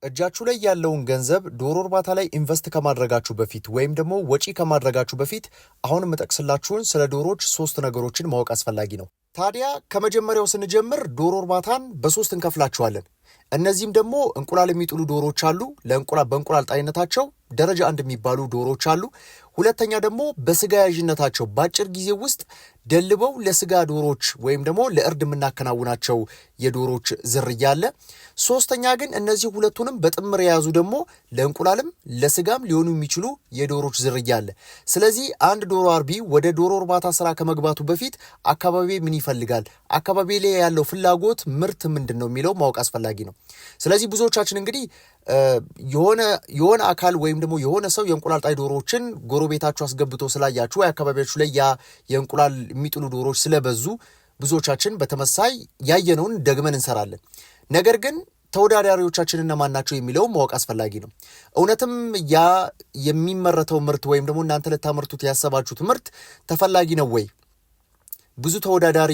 እጃችሁ ላይ ያለውን ገንዘብ ዶሮ እርባታ ላይ ኢንቨስት ከማድረጋችሁ በፊት ወይም ደግሞ ወጪ ከማድረጋችሁ በፊት አሁን የምጠቅስላችሁን ስለ ዶሮዎች 3 ነገሮችን ማወቅ አስፈላጊ ነው። ታዲያ ከመጀመሪያው ስንጀምር ዶሮ እርባታን በ3 እንከፍላቸዋለን። እነዚህም ደግሞ እንቁላል የሚጥሉ ዶሮዎች አሉ። በእንቁላል ጣይነታቸው ደረጃ 1 የሚባሉ ዶሮዎች አሉ። ሁለተኛ ደግሞ በስጋ ያዥነታቸው በአጭር ጊዜ ውስጥ ደልበው ለስጋ ዶሮዎች ወይም ደግሞ ለእርድ የምናከናውናቸው የዶሮዎች ዝርያ አለ። ሶስተኛ ግን እነዚህ ሁለቱንም በጥምር የያዙ ደግሞ ለእንቁላልም ለስጋም ሊሆኑ የሚችሉ የዶሮዎች ዝርያ አለ። ስለዚህ አንድ ዶሮ አርቢ ወደ ዶሮ እርባታ ስራ ከመግባቱ በፊት አካባቢ ምን ይፈልጋል፣ አካባቢ ላይ ያለው ፍላጎት ምርት ምንድን ነው የሚለው ማወቅ አስፈላጊ ነው። ስለዚህ ብዙዎቻችን እንግዲህ የሆነ አካል ወይም ደግሞ የሆነ ሰው የእንቁላል ጣይ ዶሮዎችን ጎረቤታችሁ አስገብቶ ስላያችሁ ወይ አካባቢያችሁ ላይ የእንቁላል የሚጥሉ ዶሮዎች ስለበዙ ብዙዎቻችን በተመሳይ ያየነውን ደግመን እንሰራለን። ነገር ግን ተወዳዳሪዎቻችን እነማን ናቸው የሚለው ማወቅ አስፈላጊ ነው። እውነትም ያ የሚመረተው ምርት ወይም ደግሞ እናንተ ልታመርቱት ያሰባችሁት ምርት ተፈላጊ ነው ወይ? ብዙ ተወዳዳሪ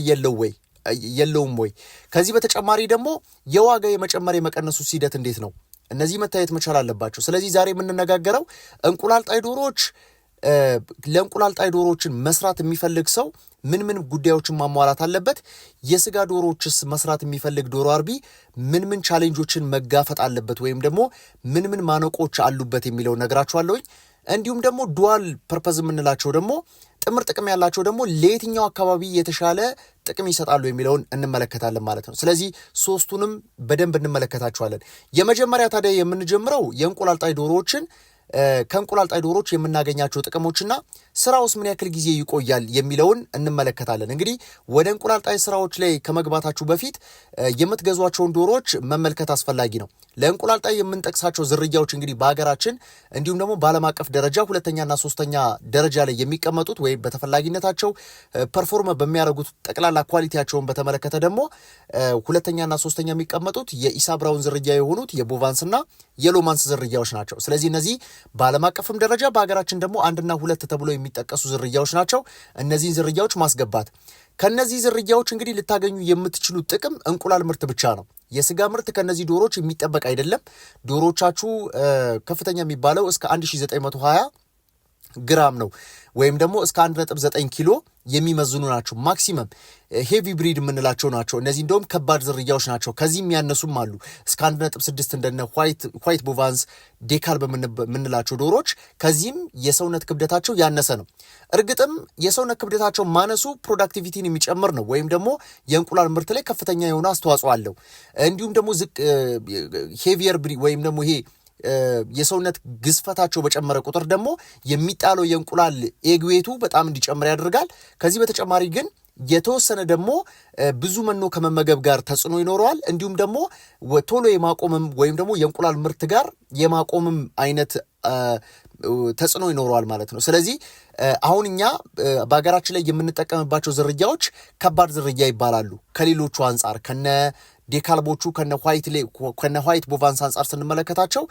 የለውም ወይ? ከዚህ በተጨማሪ ደግሞ የዋጋ የመጨመር የመቀነሱ ሂደት እንዴት ነው? እነዚህ መታየት መቻል አለባቸው። ስለዚህ ዛሬ የምንነጋገረው እንቁላል ጣይ ዶሮዎች ለእንቁላል ጣይ ዶሮዎችን መስራት የሚፈልግ ሰው ምን ጉዳዮችን ማሟላት አለበት? የስጋ ዶሮዎችስ መስራት የሚፈልግ ዶሮ አርቢ ምን ቻሌንጆችን መጋፈጥ አለበት ወይም ደግሞ ምን ማነቆች አሉበት የሚለው ነግራችኋለሁኝ። እንዲሁም ደግሞ ዱዋል ፐርፐዝ የምንላቸው ደግሞ ጥምር ጥቅም ያላቸው ደግሞ ለየትኛው አካባቢ የተሻለ ጥቅም ይሰጣሉ የሚለውን እንመለከታለን ማለት ነው። ስለዚህ 3ቱንም በደንብ እንመለከታቸዋለን። የመጀመሪያ ታዲያ የምንጀምረው የእንቁላል ጣይ ዶሮዎችን ከእንቁላል ጣይ ዶሮዎች የምናገኛቸው ጥቅሞችና ስራውስ ምን ያክል ጊዜ ይቆያል የሚለውን እንመለከታለን። እንግዲህ ወደ እንቁላል ጣይ ስራዎች ላይ ከመግባታችሁ በፊት የምትገዟቸውን ዶሮዎች መመልከት አስፈላጊ ነው። ለእንቁላል ጣይ የምንጠቅሳቸው ዝርያዎች እንግዲህ በሀገራችን እንዲሁም ደግሞ በዓለም አቀፍ ደረጃ 2ኛና 3ኛ ደረጃ ላይ የሚቀመጡት ወይም በተፈላጊነታቸው ፐርፎርም በሚያደርጉት ጠቅላላ ኳሊቲያቸውን በተመለከተ ደግሞ 2ኛና 3ኛ የሚቀመጡት የኢሳ ብራውን ዝርያ የሆኑት የቦቫንስና የሎማንስ ዝርያዎች ናቸው። ስለዚህ እነዚህ በዓለም አቀፍም ደረጃ በሀገራችን ደግሞ 1ና 2 ተብሎ የሚጠቀሱ ዝርያዎች ናቸው። እነዚህን ዝርያዎች ማስገባት ከነዚህ ዝርያዎች እንግዲህ ልታገኙ የምትችሉት ጥቅም እንቁላል ምርት ብቻ ነው። የስጋ ምርት ከነዚህ ዶሮዎች የሚጠበቅ አይደለም። ዶሮቻችሁ ከፍተኛ የሚባለው እስከ 1920 ግራም ነው ወይም ደግሞ እስከ 1.9 ኪሎ የሚመዝኑ ናቸው። ማክሲመም ሄቪ ብሪድ የምንላቸው ናቸው። እነዚህ እንደውም ከባድ ዝርያዎች ናቸው። ከዚህም ያነሱም አሉ። እስከ 1.6 እንደነ ዋይት ቦቫንስ ዴካል በምንላቸው ዶሮዎች ከዚህም የሰውነት ክብደታቸው ያነሰ ነው። እርግጥም የሰውነት ክብደታቸው ማነሱ ፕሮዳክቲቪቲን የሚጨምር ነው ወይም ደግሞ የእንቁላል ምርት ላይ ከፍተኛ የሆነ አስተዋጽኦ አለው። እንዲሁም ደግሞ ሄቪየር ብሪድ ወይም ደግሞ ይሄ የሰውነት ግዝፈታቸው በጨመረ ቁጥር ደግሞ የሚጣለው የእንቁላል ኤግዌቱ በጣም እንዲጨምር ያደርጋል። ከዚህ በተጨማሪ ግን የተወሰነ ደግሞ ብዙ መኖ ከመመገብ ጋር ተጽዕኖ ይኖረዋል። እንዲሁም ደግሞ ቶሎ የማቆምም ወይም ደግሞ የእንቁላል ምርት ጋር የማቆምም አይነት ተጽዕኖ ይኖረዋል ማለት ነው። ስለዚህ አሁን እኛ በሀገራችን ላይ የምንጠቀምባቸው ዝርያዎች ከባድ ዝርያ ይባላሉ። ከሌሎቹ አንጻር ከነ ዴካልቦቹ ከነ ዋይት ቦቫንስ አንጻር ስንመለከታቸው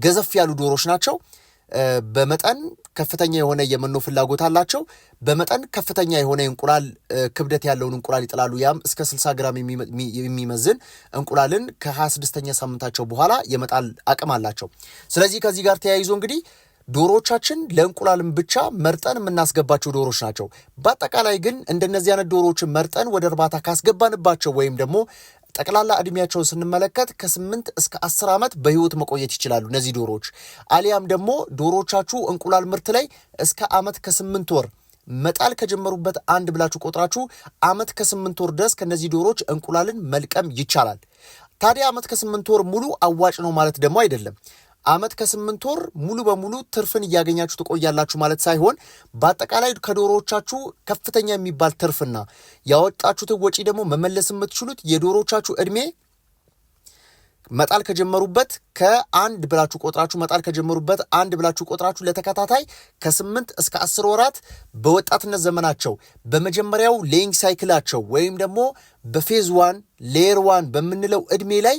ገዘፍ ያሉ ዶሮች ናቸው። በመጠን ከፍተኛ የሆነ የመኖ ፍላጎት አላቸው። በመጠን ከፍተኛ የሆነ እንቁላል ክብደት ያለውን እንቁላል ይጥላሉ። ያም እስከ 60 ግራም የሚመዝን እንቁላልን ከ26ኛ ሳምንታቸው በኋላ የመጣል አቅም አላቸው። ስለዚህ ከዚህ ጋር ተያይዞ እንግዲህ ዶሮቻችን ለእንቁላልም ብቻ መርጠን የምናስገባቸው ዶሮች ናቸው። በአጠቃላይ ግን እንደነዚህ አይነት ዶሮዎችን መርጠን ወደ እርባታ ካስገባንባቸው ወይም ደግሞ ጠቅላላ እድሜያቸውን ስንመለከት ከ8 እስከ 10 ዓመት በህይወት መቆየት ይችላሉ እነዚህ ዶሮዎች። አሊያም ደግሞ ዶሮቻችሁ እንቁላል ምርት ላይ እስከ ዓመት ከ8 ወር መጣል ከጀመሩበት አንድ ብላችሁ ቆጥራችሁ ዓመት ከ8 ወር ድረስ ከነዚህ ዶሮዎች እንቁላልን መልቀም ይቻላል። ታዲያ ዓመት ከ8 ወር ሙሉ አዋጭ ነው ማለት ደግሞ አይደለም። ዓመት ከ8 ወር ሙሉ በሙሉ ትርፍን እያገኛችሁ ትቆያላችሁ ማለት ሳይሆን በአጠቃላይ ከዶሮዎቻችሁ ከፍተኛ የሚባል ትርፍና ያወጣችሁትን ወጪ ደግሞ መመለስ የምትችሉት የዶሮዎቻችሁ እድሜ መጣል ከጀመሩበት ከአንድ ብላችሁ ቆጥራችሁ ለተከታታይ ከ8 እስከ 10 ወራት በወጣትነት ዘመናቸው በመጀመሪያው ሌይንግ ሳይክላቸው ወይም ደግሞ በፌዝ 1 ሌየር 1 በምንለው እድሜ ላይ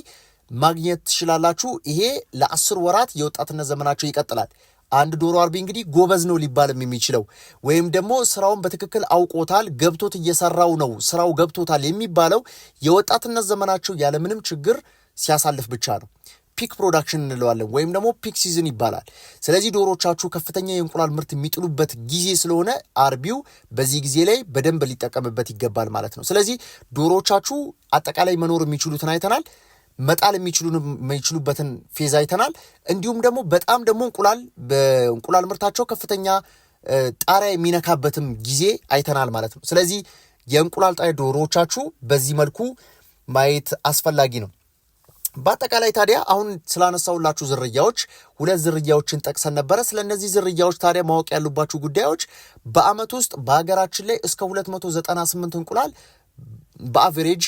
ማግኘት ትችላላችሁ። ይሄ ለ10 ወራት የወጣትነት ዘመናቸው ይቀጥላል። አንድ ዶሮ አርቢ እንግዲህ ጎበዝ ነው ሊባልም የሚችለው ወይም ደግሞ ስራውን በትክክል አውቆታል፣ ገብቶት እየሰራው ነው፣ ስራው ገብቶታል የሚባለው የወጣትነት ዘመናቸው ያለምንም ችግር ሲያሳልፍ ብቻ ነው። ፒክ ፕሮዳክሽን እንለዋለን ወይም ደግሞ ፒክ ሲዝን ይባላል። ስለዚህ ዶሮቻችሁ ከፍተኛ የእንቁላል ምርት የሚጥሉበት ጊዜ ስለሆነ አርቢው በዚህ ጊዜ ላይ በደንብ ሊጠቀምበት ይገባል ማለት ነው። ስለዚህ ዶሮቻችሁ አጠቃላይ መኖር የሚችሉትን አይተናል። መጣል የሚችሉበትን ፌዝ አይተናል። እንዲሁም ደግሞ በጣም ደግሞ በእንቁላል ምርታቸው ከፍተኛ ጣሪያ የሚነካበትም ጊዜ አይተናል ማለት ነው። ስለዚህ የእንቁላል ጣይ ዶሮቻችሁ በዚህ መልኩ ማየት አስፈላጊ ነው። በአጠቃላይ ታዲያ አሁን ስላነሳውላችሁ ዝርያዎች 2 ዝርያዎችን ጠቅሰን ነበረ። ስለነዚህ ዝርያዎች ታዲያ ማወቅ ያሉባችሁ ጉዳዮች በአመት ውስጥ በሀገራችን ላይ እስከ 298 እንቁላል በአቬሬጅ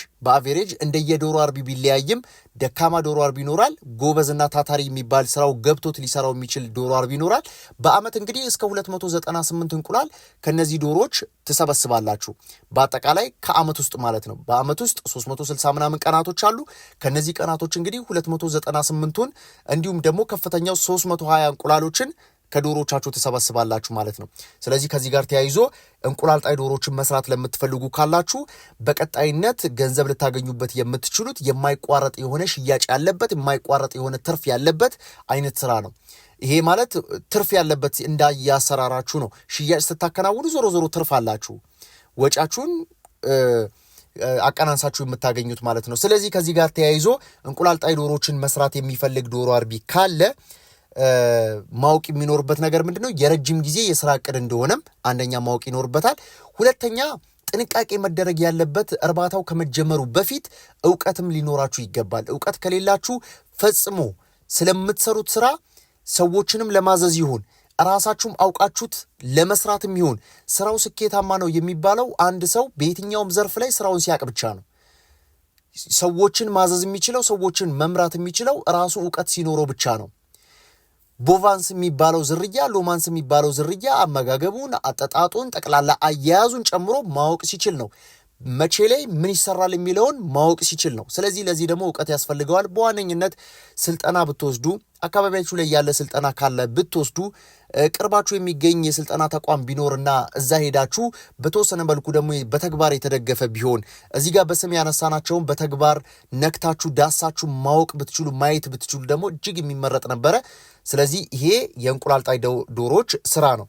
እንደየዶሮ አርቢ ቢለያይም ደካማ ዶሮ አርቢ ይኖራል፣ ጎበዝና ታታሪ የሚባል ስራው ገብቶት ሊሰራው የሚችል ዶሮ አርቢ ይኖራል። በአመት እንግዲህ እስከ 298 እንቁላል ከነዚህ ዶሮዎች ትሰበስባላችሁ። በአጠቃላይ ከአመት ውስጥ ማለት ነው። በአመት ውስጥ 360 ምናምን ቀናቶች አሉ። ከነዚህ ቀናቶች እንግዲህ 298ቱን እንዲሁም ደግሞ ከፍተኛው 320 እንቁላሎችን ከዶሮቻችሁ ትሰበስባላችሁ ማለት ነው። ስለዚህ ከዚህ ጋር ተያይዞ እንቁላል ጣይ ዶሮችን መስራት ለምትፈልጉ ካላችሁ በቀጣይነት ገንዘብ ልታገኙበት የምትችሉት የማይቋረጥ የሆነ ሽያጭ ያለበት የማይቋረጥ የሆነ ትርፍ ያለበት አይነት ስራ ነው። ይሄ ማለት ትርፍ ያለበት እንዳያሰራራችሁ ነው። ሽያጭ ስታከናውኑ ዞሮ ትርፍ አላችሁ፣ ወጫችሁን አቀናንሳችሁ የምታገኙት ማለት ነው። ስለዚህ ከዚህ ጋር ተያይዞ እንቁላል ጣይ ዶሮችን መስራት የሚፈልግ ዶሮ አርቢ ካለ ማወቅ የሚኖርበት ነገር ምንድነው? የረጅም ጊዜ የስራ እቅድ እንደሆነም አንደኛ ማወቅ ይኖርበታል። ሁለተኛ ጥንቃቄ መደረግ ያለበት እርባታው ከመጀመሩ በፊት ዕውቀትም ሊኖራችሁ ይገባል። ዕውቀት ከሌላችሁ ፈጽሞ ስለምትሰሩት ስራ ሰዎችንም ለማዘዝ ይሁን ራሳችሁም አውቃችሁት ለመስራትም ይሁን ስራው ስኬታማ ነው የሚባለው አንድ ሰው በየትኛውም ዘርፍ ላይ ስራውን ሲያቅ ብቻ ነው። ሰዎችን ማዘዝ የሚችለው ሰዎችን መምራት የሚችለው ራሱ ዕውቀት ሲኖረው ብቻ ነው። ቦቫንስ የሚባለው ዝርያ ሎማንስ የሚባለው ዝርያ አመጋገቡን፣ አጠጣጡን፣ ጠቅላላ አያያዙን ጨምሮ ማወቅ ሲችል ነው። መቼ ላይ ምን ይሰራል የሚለውን ማወቅ ሲችል ነው። ስለዚህ ለዚህ ደግሞ ዕውቀት ያስፈልገዋል። በዋነኝነት ስልጠና ብትወስዱ፣ አካባቢያችሁ ላይ ያለ ስልጠና ካለ ብትወስዱ፣ ቅርባችሁ የሚገኝ የስልጠና ተቋም ቢኖርና እዛ ሄዳችሁ በተወሰነ መልኩ ደግሞ በተግባር የተደገፈ ቢሆን እዚህ ጋር በስም ያነሳናቸውን በተግባር ነክታችሁ ዳሳችሁ ማወቅ ብትችሉ ማየት ብትችሉ ደግሞ እጅግ የሚመረጥ ነበረ። ስለዚህ ይሄ የእንቁላል ጣይ ዶሮዎች ስራ ነው።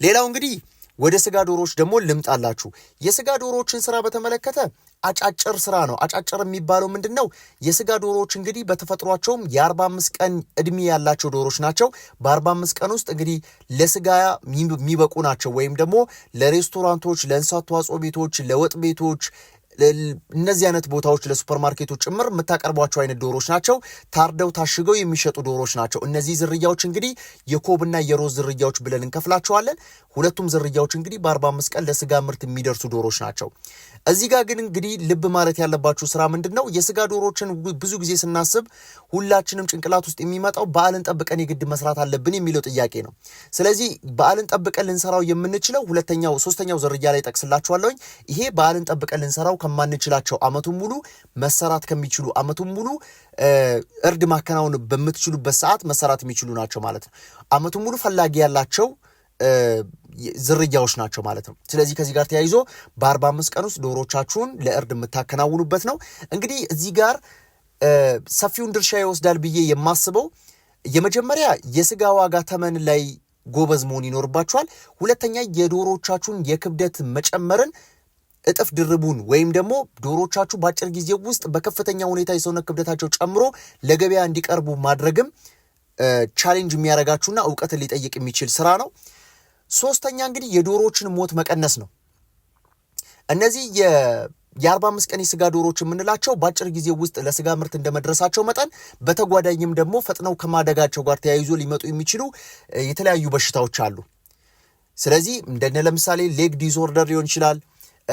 ሌላው እንግዲህ ወደ ስጋ ዶሮዎች ደግሞ ልምጣላችሁ። የስጋ ዶሮዎችን ስራ በተመለከተ አጫጭር ስራ ነው። አጫጭር የሚባለው ምንድነው? የስጋ ዶሮዎች እንግዲህ በተፈጥሯቸውም የ45 ቀን እድሜ ያላቸው ዶሮዎች ናቸው። በ45 ቀን ውስጥ እንግዲህ ለስጋ የሚበቁ ናቸው። ወይም ደግሞ ለሬስቶራንቶች፣ ለእንስሳት ተዋጽኦ ቤቶች፣ ለወጥ ቤቶች፣ እነዚህ አይነት ቦታዎች ለሱፐር ማርኬቶች ጭምር የምታቀርቧቸው አይነት ዶሮዎች ናቸው። ታርደው ታሽገው የሚሸጡ ዶሮዎች ናቸው። እነዚህ ዝርያዎች እንግዲህ የኮብና የሮዝ ዝርያዎች ብለን እንከፍላቸዋለን። ሁለቱም ዝርያዎች እንግዲህ በ45 ቀን ለስጋ ምርት የሚደርሱ ዶሮዎች ናቸው። እዚህ ጋር ግን እንግዲህ ልብ ማለት ያለባችሁ ስራ ምንድነው? የስጋ ዶሮዎችን ብዙ ጊዜ ስናስብ ሁላችንም ጭንቅላት ውስጥ የሚመጣው በዓልን ጠብቀን የግድ መስራት አለብን የሚለው ጥያቄ ነው። ስለዚህ በዓልን ጠብቀን ልንሰራው የምንችለው ሶስተኛው ዝርያ ላይ ጠቅስላችኋለሁኝ። ይሄ በዓልን ጠብቀን ልንሰራው ከማንችላቸው አመቱን ሙሉ መሰራት ከሚችሉ አመቱን ሙሉ እርድ ማከናወን በምትችሉበት ሰዓት መሰራት የሚችሉ ናቸው ማለት ነው። አመቱን ሙሉ ፈላጊ ያላቸው ዝርያዎች ናቸው ማለት ነው። ስለዚህ ከዚህ ጋር ተያይዞ በ45 ቀን ውስጥ ዶሮቻችሁን ለእርድ የምታከናውኑበት ነው። እንግዲህ እዚህ ጋር ሰፊውን ድርሻ ይወስዳል ብዬ የማስበው የመጀመሪያ የስጋ ዋጋ ተመን ላይ ጎበዝ መሆን ይኖርባችኋል። ሁለተኛ የዶሮቻችሁን የክብደት መጨመርን እጥፍ ድርቡን ወይም ደግሞ ዶሮቻችሁ በአጭር ጊዜ ውስጥ በከፍተኛ ሁኔታ የሰውነት ክብደታቸው ጨምሮ ለገበያ እንዲቀርቡ ማድረግም ቻሌንጅ የሚያደርጋችሁና ዕውቀትን ሊጠይቅ የሚችል ስራ ነው። ሶስተኛ እንግዲህ የዶሮዎችን ሞት መቀነስ ነው። እነዚህ የ45 ቀን የስጋ ዶሮዎች የምንላቸው በአጭር ጊዜ ውስጥ ለስጋ ምርት እንደመድረሳቸው መጠን በተጓዳኝም ደግሞ ፈጥነው ከማደጋቸው ጋር ተያይዞ ሊመጡ የሚችሉ የተለያዩ በሽታዎች አሉ። ስለዚህ እንደነ ለምሳሌ ሌግ ዲስኦርደር ሊሆን ይችላል፣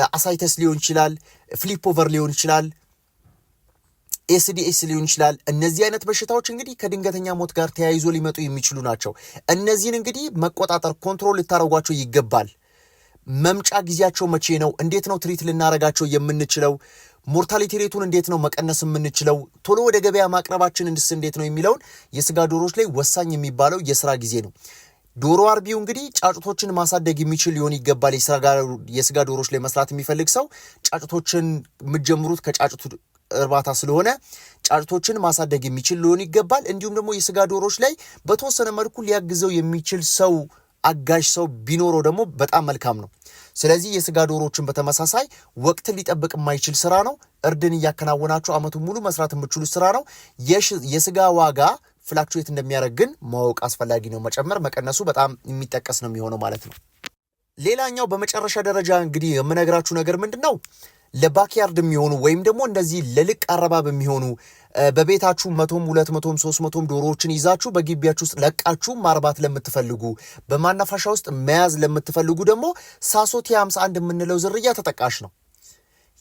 አሳይተስ ሊሆን ይችላል፣ ፍሊፕ ኦቨር ሊሆን ይችላል፣ ኤስዲኤስ ሊሆን ይችላል። እነዚህ አይነት በሽታዎች እንግዲህ ከድንገተኛ ሞት ጋር ተያይዞ ሊመጡ የሚችሉ ናቸው። እነዚህን እንግዲህ መቆጣጠር ኮንትሮል ልታደርጓቸው ይገባል። መምጫ ጊዜያቸው መቼ ነው? እንዴት ነው ትሪት ልናረጋቸው የምንችለው? ሞርታሊቲ ሬቱን እንዴት ነው መቀነስ የምንችለው? ቶሎ ወደ ገበያ ማቅረባችን እንዴት ነው የሚለውን የስጋ ዶሮዎች ላይ ወሳኝ የሚባለው የስራ ጊዜ ነው። ዶሮ አርቢው እንግዲህ ጫጩቶችን ማሳደግ የሚችል ሊሆን ይገባል። የስጋ ዶሮዎች ላይ መስራት የሚፈልግ ሰው ጫጩቶችን የምትጀምሩት ከጫጩት እርባታ ስለሆነ ጫጩቶችን ማሳደግ የሚችል ሊሆን ይገባል። እንዲሁም ደግሞ የስጋ ዶሮዎች ላይ በተወሰነ መልኩ ሊያግዘው የሚችል ሰው አጋዥ ሰው ቢኖረው ደግሞ በጣም መልካም ነው። ስለዚህ የስጋ ዶሮዎችን በተመሳሳይ ወቅትን ሊጠብቅ የማይችል ስራ ነው። እርድን እያከናወናችሁ አመቱን ሙሉ መስራት የምትችሉ ስራ ነው። የስጋ ዋጋ ፍላክቹዌት እንደሚያደርግ ግን ማወቅ አስፈላጊ ነው። መጨመር መቀነሱ በጣም የሚጠቀስ ነው የሚሆነው ማለት ነው። ሌላኛው በመጨረሻ ደረጃ እንግዲህ የምነግራችሁ ነገር ምንድነው ለባክያርድ የሚሆኑ ወይም ደግሞ እንደዚህ ለልቅ አረባብ የሚሆኑ በቤታችሁ 100ም 200ም 300ም ዶሮዎችን ይዛችሁ በግቢያችሁ ውስጥ ለቃችሁ ማርባት ለምትፈልጉ በማናፋሻ ውስጥ መያዝ ለምትፈልጉ ደግሞ ሳሶቴ 51 የምንለው ዝርያ ተጠቃሽ ነው።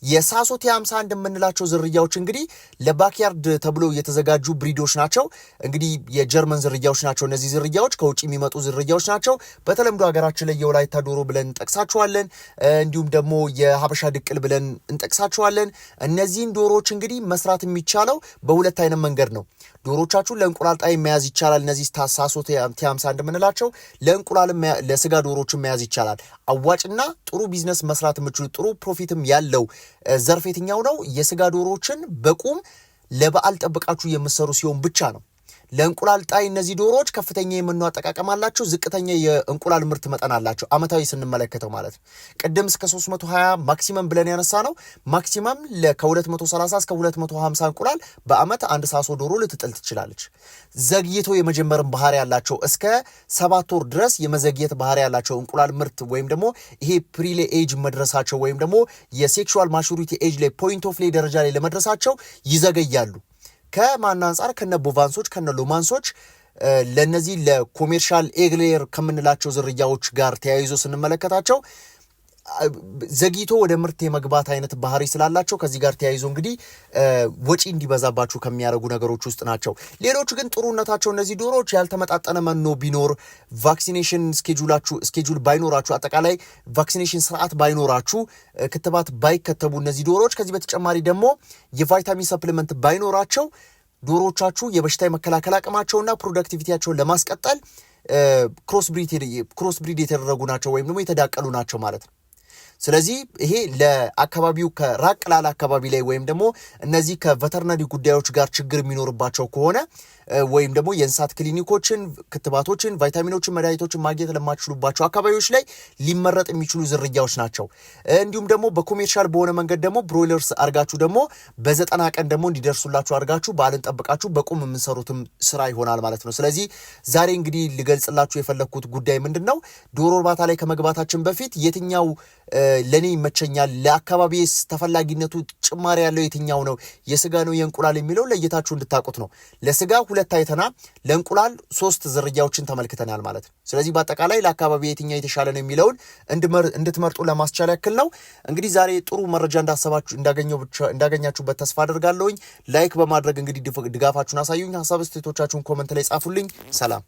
የሳሶቴ 51 የምንላቸው ዝርያዎች እንግዲህ ለባክያርድ ተብሎ የተዘጋጁ ብሪዶች ናቸው። እንግዲህ የጀርመን ዝርያዎች ናቸው። እነዚህ ዝርያዎች ከውጭ የሚመጡ ዝርያዎች ናቸው። በተለምዶ ሀገራችን ላይ የወላይታ ዶሮ ብለን እንጠቅሳቸዋለን። እንዲሁም ደግሞ የሀበሻ ድቅል ብለን እንጠቅሳቸዋለን። እነዚህን ዶሮዎች እንግዲህ መስራት የሚቻለው በሁለት አይነት መንገድ ነው። ዶሮቻችሁን ለእንቁላል ጣይ መያዝ ይቻላል። እነዚህ ሳሶቴ 51 የምንላቸው ለእንቁላል ለስጋ ዶሮችን መያዝ ይቻላል። አዋጭና ጥሩ ቢዝነስ መስራት የምችሉ ጥሩ ፕሮፊትም ያለው ዘርፍ የትኛው ነው? የስጋ ዶሮዎችን በቁም ለበዓል ጠብቃችሁ የምትሰሩ ሲሆን ብቻ ነው። ለእንቁላል ጣይ እነዚህ ዶሮዎች ከፍተኛ የመኖ አጠቃቀም አላቸው። ዝቅተኛ የእንቁላል ምርት መጠን አላቸው። አመታዊ ስንመለከተው ማለት ነው። ቅድም እስከ 320 ማክሲመም ብለን ያነሳ ነው። ማክሲመም ከ230 እስከ 250 እንቁላል በአመት አንድ ሳሶ ዶሮ ልትጥል ትችላለች። ዘግይቶ የመጀመርን ባህሪ ያላቸው እስከ 7 ወር ድረስ የመዘግየት ባህሪ ያላቸው እንቁላል ምርት ወይም ደግሞ ይሄ ፕሪሌ ኤጅ መድረሳቸው ወይም ደግሞ የሴክሹዋል ማቹሪቲ ኤጅ ላይ ፖይንት ኦፍ ላይ ደረጃ ላይ ለመድረሳቸው ይዘገያሉ። ከማን አንጻር? ከነ ቦቫንሶች ከነ ሎማንሶች ለነዚህ ለኮሜርሻል ኤግሌር ከምንላቸው ዝርያዎች ጋር ተያይዞ ስንመለከታቸው ዘግይቶ ወደ ምርት የመግባት አይነት ባህሪ ስላላቸው ከዚህ ጋር ተያይዞ እንግዲህ ወጪ እንዲበዛባችሁ ከሚያደርጉ ነገሮች ውስጥ ናቸው። ሌሎቹ ግን ጥሩነታቸው እነዚህ ዶሮዎች ያልተመጣጠነ መኖ ቢኖር፣ ቫክሲኔሽን ስኬጁል ባይኖራችሁ፣ አጠቃላይ ቫክሲኔሽን ስርዓት ባይኖራችሁ፣ ክትባት ባይከተቡ እነዚህ ዶሮዎች ከዚህ በተጨማሪ ደግሞ የቫይታሚን ሰፕሊመንት ባይኖራቸው ዶሮዎቻችሁ የበሽታ የመከላከል አቅማቸውና ፕሮዳክቲቪቲያቸውን ለማስቀጠል ክሮስ ብሪድ የተደረጉ ናቸው ወይም ደግሞ የተዳቀሉ ናቸው ማለት ነው። ስለዚህ ይሄ ለአካባቢው ከራቅ ላለ አካባቢ ላይ ወይም ደግሞ እነዚህ ከቬተርናሪ ጉዳዮች ጋር ችግር የሚኖርባቸው ከሆነ ወይም ደግሞ የእንስሳት ክሊኒኮችን፣ ክትባቶችን፣ ቫይታሚኖችን፣ መድኃኒቶችን ማግኘት ለማትችሉባቸው አካባቢዎች ላይ ሊመረጥ የሚችሉ ዝርያዎች ናቸው። እንዲሁም ደግሞ በኮሜርሻል በሆነ መንገድ ደግሞ ብሮይለርስ አርጋችሁ ደግሞ በ90 ቀን ደግሞ እንዲደርሱላችሁ አርጋችሁ በዓልን ጠብቃችሁ በቁም የምንሰሩትም ስራ ይሆናል ማለት ነው። ስለዚህ ዛሬ እንግዲህ ልገልጽላችሁ የፈለግኩት ጉዳይ ምንድን ነው? ዶሮ እርባታ ላይ ከመግባታችን በፊት የትኛው ለኔ ይመቸኛል፣ ለአካባቢስ ተፈላጊነቱ ጭማሪ ያለው የትኛው ነው፣ የስጋ ነው የእንቁላል የሚለው ለየታችሁ እንድታቁት ነው። ለስጋ 2 አይተና ለእንቁላል 3 ዝርያዎችን ተመልክተናል ማለት ነው። ስለዚህ በአጠቃላይ ለአካባቢ የትኛው የተሻለ ነው የሚለውን እንድትመርጡ ለማስቻል ያክል ነው። እንግዲህ ዛሬ ጥሩ መረጃ እንዳገኛችሁበት ተስፋ አደርጋለሁኝ። ላይክ በማድረግ እንግዲህ ድጋፋችሁን አሳዩኝ። ሀሳብ አስተያየቶቻችሁን ኮመንት ላይ ጻፉልኝ። ሰላም።